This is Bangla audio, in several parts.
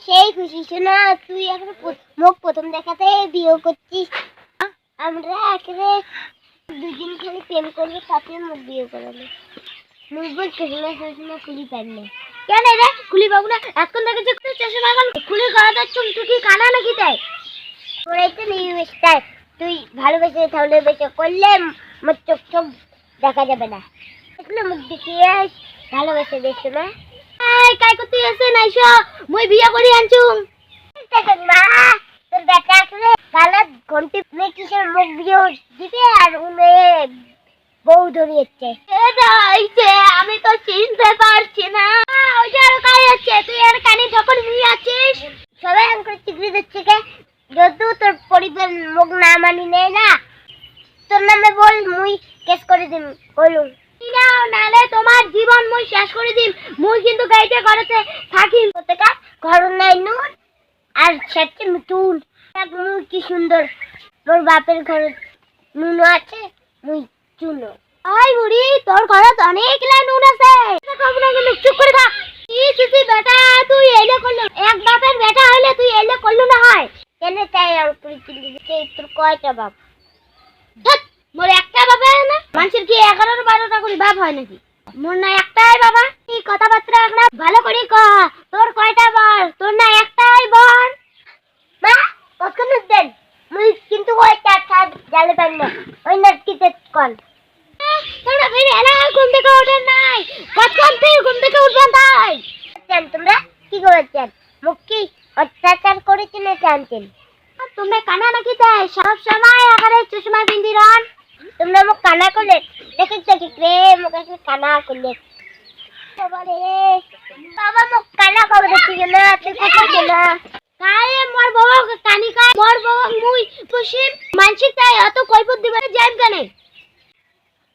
সেই খুশি শোনা, তুই এখন মুখ প্রথম দেখাতে বিয়ে করছিস। আমরা একেবারে দুদিন খালি প্রেম করবো, তাতে মুখ বিয়ে করালো। মুখ বলছে শোনা খুলি পাই না। কেন রে খুলি পাবো না? এখন দেখে যে চশমা এখন খুলি করাতে তুই কি কানা নাকি দেয়? ওরাই তো নেই বেশটাই। তুই ভালোবেসে তাহলে বেশে করলে মোর চোখ চোখ দেখা যাবে না। দেখলে মুখ দেখিয়ে ভালোবেসে দেখছো না? কাই করতে গেছে নাইছো? মই বিয়া করি আনছুম। মা তোর বেটা আসলে গালত ঘন্টি মে কিসের মুখ বিয়ে দিতে আর উনি বউ ধরিয়েছে। আমি তো চিনতে পারছি না। ওই যে আর কাই আছে, তুই আর কানি যখন নিয়ে আছিস সবাই আমাকে চিকরি দিচ্ছে কে? যদি তোর পরিবার মুখ না মানি নেয় না, তোর নামে বল মুই কেস করে দিম। বলুন নাও, নালে তোমার জীবন মুই শেষ করে দিম। মুই কিন্তু গাইতে ঘরেতে থাকি, প্রত্যেকটা ঘর নাই নুন আর সেটা নতুন। মুই কি সুন্দর, মোর বাপের ঘরে নুন আছে, মুই চুনো। ওই বুড়ি, তোর ঘরে অনেক নুন আছে। চুপ করে থাক। বেটা তুই এলে করলো, এক বাপের বেটা হইলে তুই এলে করলো না হয় কেন? তাই তোর কয়টা বাপ? মোর একটা বাবা না, মানুষের কি 11-12টা করে বাপ হয় নাকি? মোর না একটাই বাবা। এই কথাবার্তা এখন ভালো করে ক। তোর কয়টা বল? তোর না একটাই বল। মা কখন দেন মুই কিন্তু ওই চারটা জালে পাই না, ওই নাটকিতে কল। তোমরা ফিরে এলা ঘুম থেকে ওঠেন নাই? কখন থেকে ঘুম থেকে উঠবেন তাই? তোমরা কি করেছেন? মুখ কি অত্যাচার করেছেন না জানতেন? তোমরা কানা নাকি তাই সব সময় আকারে চশমা পিন্দি রন? তোমরা মুখ কানা করলে দেখে দেখি রে, মুখে কানা করলে বাবা রে। বাবা মুখ কানা করে দেখি না, তুই কোথায় না? কায়ে মোর বাবা কানি কায়, মোর বাবা মুই খুশি মানসিক তাই এত কইপত দিবে যাইম কেনে?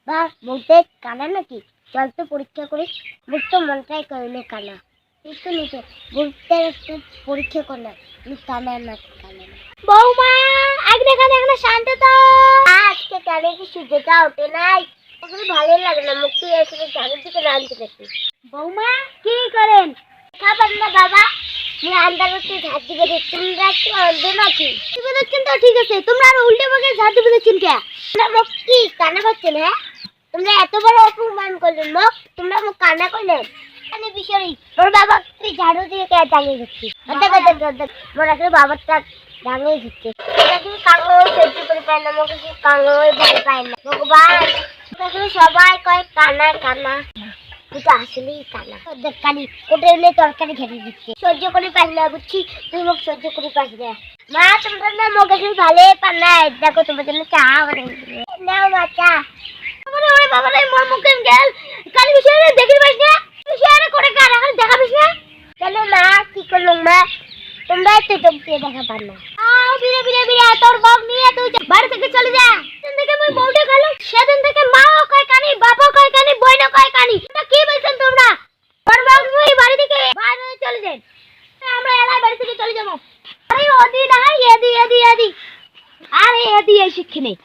বা বলতে কানা নাকি? চল তো পরীক্ষা করি। মুখ তো মনটাই কইলে কানা, তুই তো নিতে বলতে একটা পরীক্ষা করলে কানা না কানা। বৌমা আগে কানে এখন শান্ত তো। আজকে কানে কি সূর্যটা ওঠে নাই? ওগুলো ভালো লাগে না, মুখ তুই এসে জানি থেকে রাঁধতে দেখি। বৌমা কি করেন? খাবার না বাবা, আমি আন্দার করতে ঝাড় দিবে দেখছি। তোমরা কি অন্ধ নাকি? তুমি দেখছেন তো ঠিক আছে, তোমরা আর উল্টে পাকে ঝাড় দিবে দেখছেন কে? তোমরা মুখ কি কানা করছেন? হ্যাঁ তোমরা এত বড় অপমান করলেন, মুখ তোমরা মুখ কানা করলেন। আমি বিষয় ওর বাবা তুই ঝাড়ু দিয়ে কে দাঁড়িয়ে দিচ্ছি? মোর আসলে বাবারটা দাঁড়িয়ে দিচ্ছে। কাঙো সহ্য করে পায় না, মুখে কি কাঙো ভয় পায় না। ভগবান সবাই কয় কানা কানা, তুই তো আসলেই কানা। কানি কোটে এলে তরকারি ঘেটে দিচ্ছে, সহ্য করে পাস না বুঝছি, তুই মুখ সহ্য করে পাস না। মা তোমরা না মুখে শুধু ভালো পান না, দেখো তোমার জন্য চা বানিয়ে নাও মা চা। ওরে বাবা রে, মোর মুখে গেল কালি বিষয় দেখি পাস না, বিষয় করে কার এখন দেখাবিস না কেন? মা কি করলো মা? তোমরা তো চোখে দেখা পান না। বিরে বিরে বিরে তোর বক নিয়ে তুই বাড়ি থেকে চলে যা। সেদিন থেকে মই বউটা গেল, সেদিন থেকে মাও কয় কানি, বাবা কয় কানি, বইনা কয় কানি। তোমরা কি বলছেন তোমরা? তোর বক নিয়ে বাড়ি থেকে বাইরে চলে যান। আমরা এলাই বাড়ি থেকে চলে যাবো। আরে ওদি না এদি এদি এদি, আরে এদি এই শিক্ষে নেই।